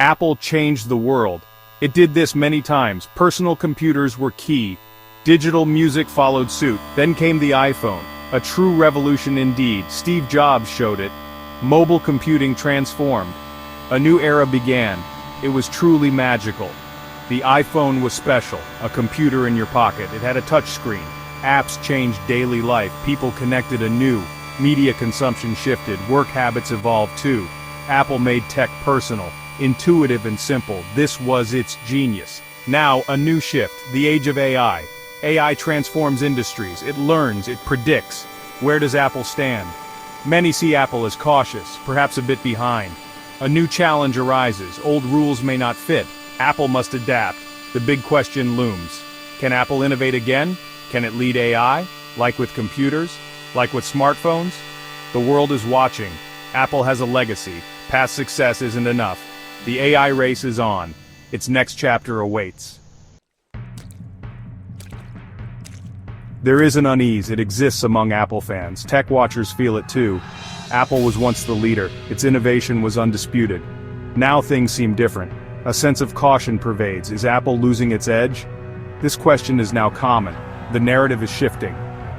Apple changed the world. It did this many times. Personal computers were key. Digital music followed suit. Then came the iPhone. A true revolution indeed. Steve Jobs showed it. Mobile computing transformed. A new era began. It was truly magical. The iPhone was special. A computer in your pocket. It had a touch screen. Apps changed daily life. People connected anew. Media consumption shifted. Work habits evolved too. Apple made tech personal, intuitive and simple. This was its genius. Now, a new shift. The age of AI. AI transforms industries. It learns. It predicts. Where does Apple stand? Many see Apple as cautious, perhaps a bit behind. A new challenge arises. Old rules may not fit. Apple must adapt. The big question looms. Can Apple innovate again? Can it lead AI? Like with computers? Like with smartphones? The world is watching. Apple has a legacy. Past success isn't enough. The AI race is on. Its next chapter awaits. There is an unease. It exists among Apple fans. Tech watchers feel it too. Apple was once the leader. Its innovation was undisputed. Now things seem different. A sense of caution pervades. Is Apple losing its edge? This question is now common. The narrative is shifting.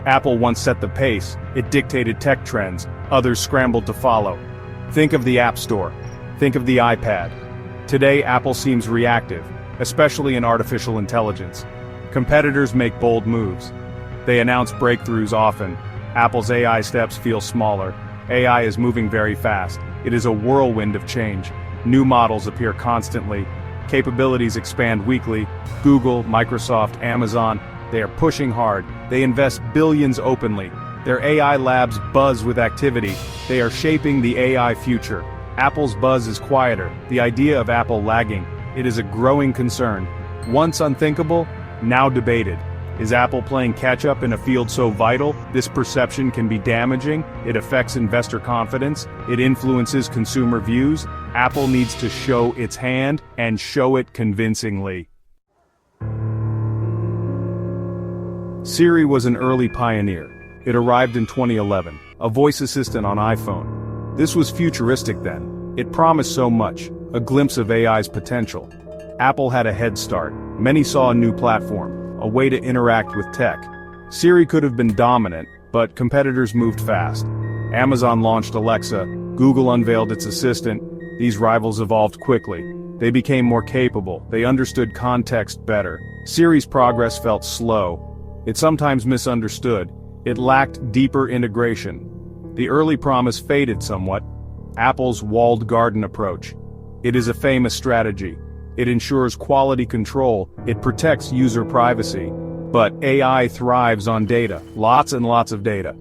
Apple once set the pace. It dictated tech trends. Others scrambled to follow. Think of the App Store. Think of the iPad. Today, Apple seems reactive, especially in artificial intelligence. Competitors make bold moves. They announce breakthroughs often. Apple's AI steps feel smaller. AI is moving very fast. It is a whirlwind of change. New models appear constantly. Capabilities expand weekly. Google, Microsoft, Amazon, they are pushing hard. They invest billions openly. Their AI labs buzz with activity. They are shaping the AI future. Apple's buzz is quieter. The idea of Apple lagging. It is a growing concern. Once unthinkable, now debated. Is Apple playing catch-up in a field so vital? This perception can be damaging. It affects investor confidence. It influences consumer views. Apple needs to show its hand, and show it convincingly. Siri was an early pioneer. It arrived in 2011, a voice assistant on iPhone. This was futuristic then. It promised so much, a glimpse of AI's potential. Apple had a head start. Many saw a new platform, a way to interact with tech. Siri could have been dominant, but competitors moved fast. Amazon launched Alexa, Google unveiled its assistant. These rivals evolved quickly. They became more capable. They understood context better. Siri's progress felt slow. It sometimes misunderstood. It lacked deeper integration. The early promise faded somewhat. Apple's walled garden approach. It is a famous strategy. It ensures quality control. It protects user privacy. But AI thrives on data. Lots and lots of data.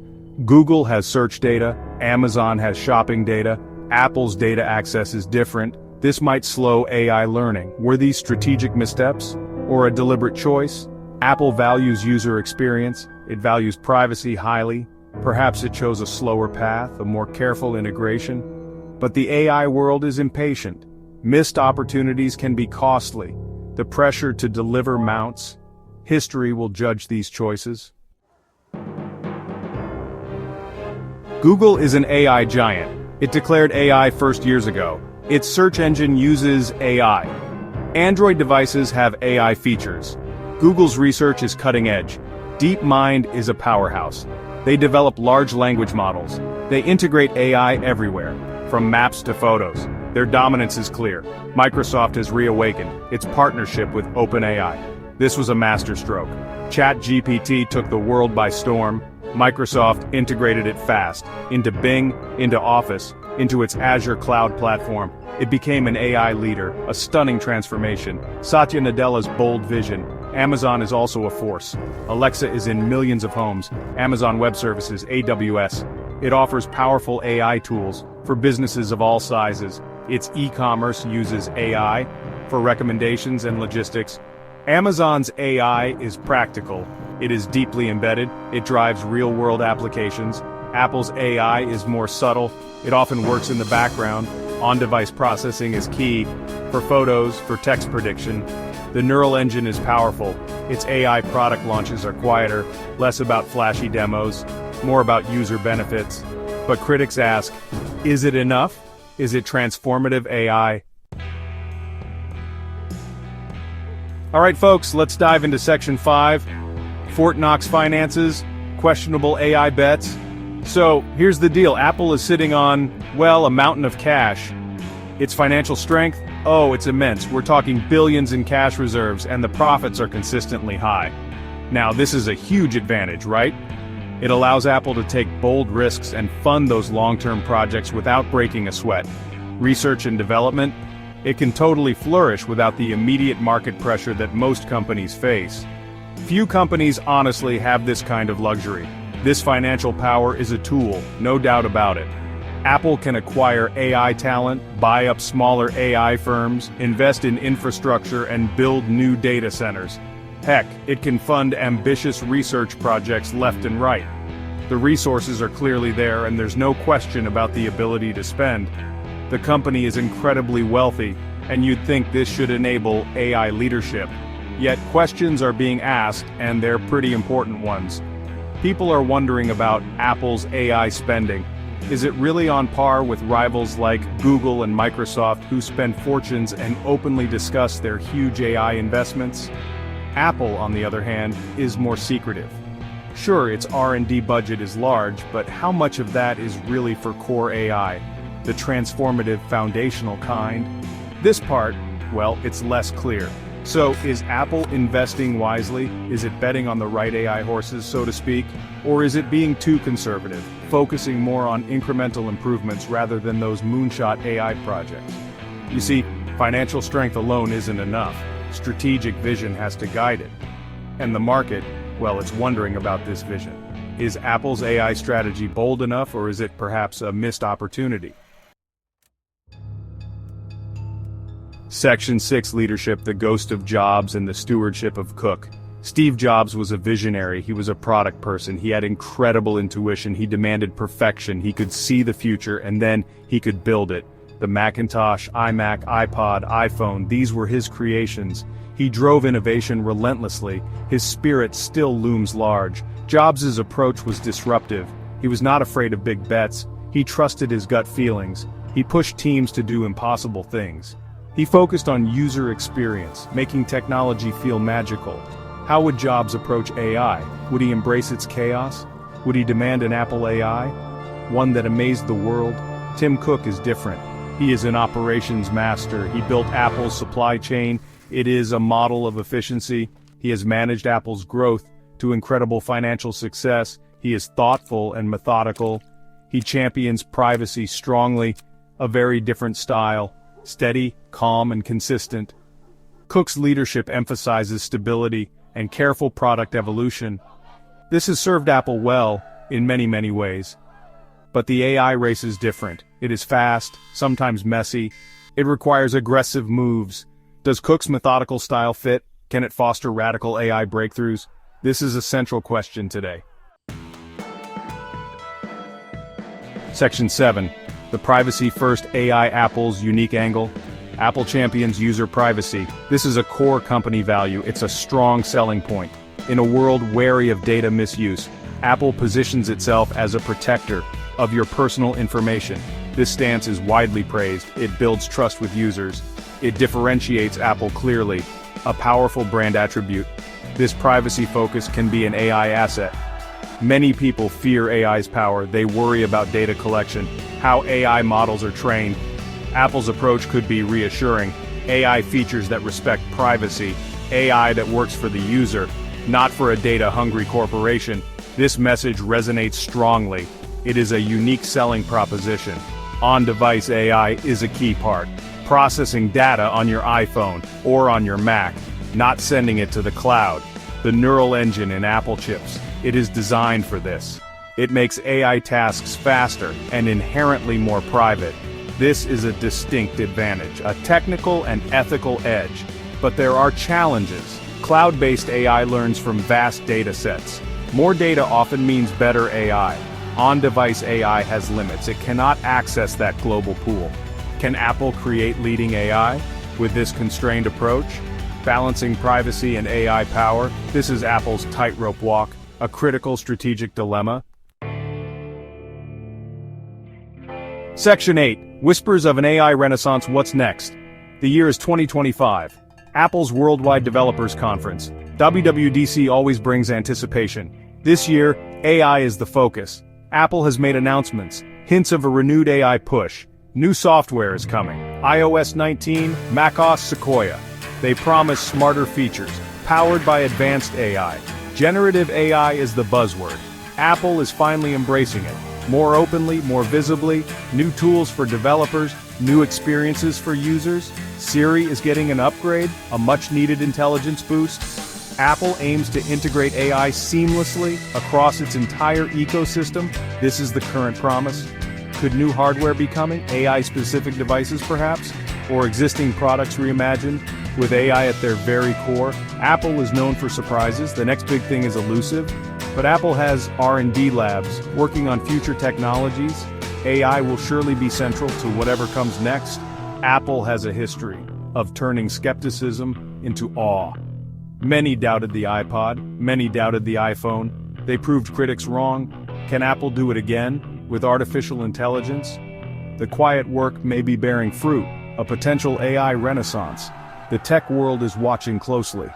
Google has search data. Amazon has shopping data. Apple's data access is different. This might slow AI learning. Were these strategic missteps? Or a deliberate choice? Apple values user experience. It values privacy highly. Perhaps it chose a slower path, a more careful integration. But the AI world is impatient. Missed opportunities can be costly. The pressure to deliver mounts. History will judge these choices. Google is an AI giant. It declared AI first years ago. Its search engine uses AI. Android devices have AI features. Google's research is cutting edge. DeepMind is a powerhouse. They develop large language models. They integrate AI everywhere, from maps to photos. Their dominance is clear. Microsoft has reawakened its partnership with OpenAI. This was a masterstroke. ChatGPT took the world by storm. Microsoft integrated it fast, into Bing, into Office, into its Azure cloud platform. It became an AI leader, a stunning transformation. Satya Nadella's bold vision. Amazon is also a force. Alexa is in millions of homes. Amazon Web Services, AWS. It offers powerful AI tools for businesses of all sizes. Its e-commerce uses AI for recommendations and logistics. Amazon's AI is practical. It is deeply embedded. It drives real-world applications. Apple's AI is more subtle. It often works in the background. On-device processing is key for photos, for text prediction. The neural engine is powerful. Its AI product launches are quieter, less about flashy demos, more about user benefits. But critics ask, is it enough? Is it transformative AI? Alright folks, let's dive into Section 5. Fort Knox finances, questionable AI bets. So, here's the deal, Apple is sitting on, well, a mountain of cash. Its financial strength? Oh, it's immense. We're talking billions in cash reserves, and the profits are consistently high. Now, this is a huge advantage, right? It allows Apple to take bold risks and fund those long-term projects without breaking a sweat. Research and development? It can totally flourish without the immediate market pressure that most companies face. Few companies honestly have this kind of luxury. This financial power is a tool, no doubt about it. Apple can acquire AI talent, buy up smaller AI firms, invest in infrastructure, and build new data centers. Heck, it can fund ambitious research projects left and right. The resources are clearly there, and there's no question about the ability to spend. The company is incredibly wealthy, and you'd think this should enable AI leadership. Yet questions are being asked, and they're pretty important ones. People are wondering about Apple's AI spending. Is it really on par with rivals like Google and Microsoft, who spend fortunes and openly discuss their huge AI investments? Apple, on the other hand, is more secretive. Sure, its R&D budget is large, but how much of that is really for core AI? The transformative foundational kind? This part, well, it's less clear. So, is Apple investing wisely? Is it betting on the right AI horses, so to speak? Or is it being too conservative, focusing more on incremental improvements rather than those moonshot AI projects? You see, financial strength alone isn't enough. Strategic vision has to guide it. And the market, well, it's wondering about this vision. Is Apple's AI strategy bold enough, or is it perhaps a missed opportunity? Section 6 Leadership, the ghost of Jobs and the stewardship of Cook. Steve Jobs was a visionary, he was a product person, he had incredible intuition, he demanded perfection, he could see the future, and then he could build it. The Macintosh, iMac, iPod, iPhone, these were his creations. He drove innovation relentlessly, his spirit still looms large. Jobs' approach was disruptive. He was not afraid of big bets, he trusted his gut feelings, he pushed teams to do impossible things. He focused on user experience, making technology feel magical. How would Jobs approach AI? Would he embrace its chaos? Would he demand an Apple AI? One that amazed the world? Tim Cook is different. He is an operations master. He built Apple's supply chain. It is a model of efficiency. He has managed Apple's growth to incredible financial success. He is thoughtful and methodical. He champions privacy strongly, a very different style. Steady, calm, and consistent. Cook's leadership emphasizes stability and careful product evolution. This has served Apple well, in many ways. But the AI race is different. It is fast, sometimes messy. It requires aggressive moves. Does Cook's methodical style fit? Can it foster radical AI breakthroughs? This is a central question today. Section 7. The privacy-first AI Apple's unique angle. Apple champions user privacy. This is a core company value, it's a strong selling point. In a world wary of data misuse, Apple positions itself as a protector of your personal information. This stance is widely praised, it builds trust with users. It differentiates Apple clearly, a powerful brand attribute. This privacy focus can be an AI asset. Many people fear AI's power, they worry about data collection, how AI models are trained. Apple's approach could be reassuring. AI features that respect privacy, AI that works for the user, not for a data-hungry corporation. This message resonates strongly. It is a unique selling proposition. On-device AI is a key part. Processing data on your iPhone or on your Mac, not sending it to the cloud. The neural engine in Apple chips. It is designed for this. It makes AI tasks faster and inherently more private. This is a distinct advantage, a technical and ethical edge. But there are challenges. Cloud-based AI learns from vast data sets. More data often means better AI. On-device AI has limits. It cannot access that global pool. Can Apple create leading AI with this constrained approach? Balancing privacy and AI power, this is Apple's tightrope walk, a critical strategic dilemma. Section 8. Whispers of an AI Renaissance. What's next? The year is 2025. Apple's Worldwide Developers Conference. WWDC always brings anticipation. This year, AI is the focus. Apple has made announcements, hints of a renewed AI push. New software is coming. iOS 19, macOS Sequoia. They promise smarter features, powered by advanced AI. Generative AI is the buzzword. Apple is finally embracing it. More openly, more visibly, new tools for developers, new experiences for users. Siri is getting an upgrade, a much-needed intelligence boost. Apple aims to integrate AI seamlessly across its entire ecosystem. This is the current promise. Could new hardware be coming? AI-specific devices, perhaps? Or existing products reimagined, with AI at their very core? Apple is known for surprises. The next big thing is elusive. But Apple has R&D labs working on future technologies. AI will surely be central to whatever comes next. Apple has a history of turning skepticism into awe. Many doubted the iPod, many doubted the iPhone. They proved critics wrong. Can Apple do it again, with artificial intelligence? The quiet work may be bearing fruit, a potential AI renaissance. The tech world is watching closely.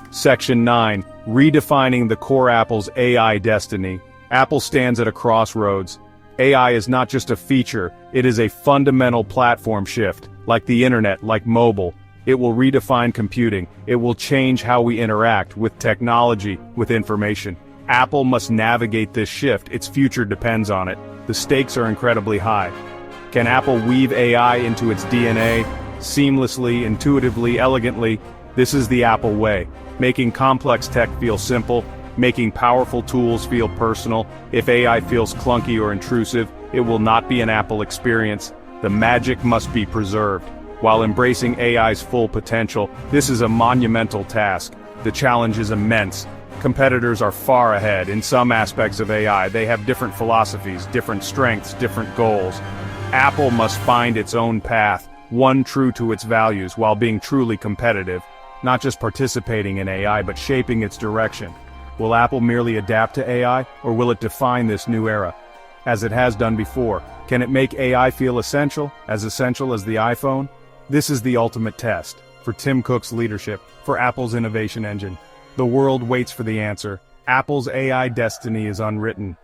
Section 9. Redefining the core Apple's AI destiny. Apple stands at a crossroads. AI is not just a feature, it is a fundamental platform shift. Like the internet, like mobile. It will redefine computing. It will change how we interact with technology, with information. Apple must navigate this shift. Its future depends on it. The stakes are incredibly high. Can Apple weave AI into its DNA, seamlessly, intuitively, elegantly? This is the Apple way, making complex tech feel simple, making powerful tools feel personal. If AI feels clunky or intrusive, it will not be an Apple experience. The magic must be preserved. While embracing AI's full potential, this is a monumental task. The challenge is immense. Competitors are far ahead in some aspects of AI. They have different philosophies, different strengths, different goals. Apple must find its own path, one true to its values while being truly competitive. Not just participating in AI, but shaping its direction. Will Apple merely adapt to AI, or will it define this new era? As it has done before, can it make AI feel essential as the iPhone? This is the ultimate test, for Tim Cook's leadership, for Apple's innovation engine. The world waits for the answer. Apple's AI destiny is unwritten.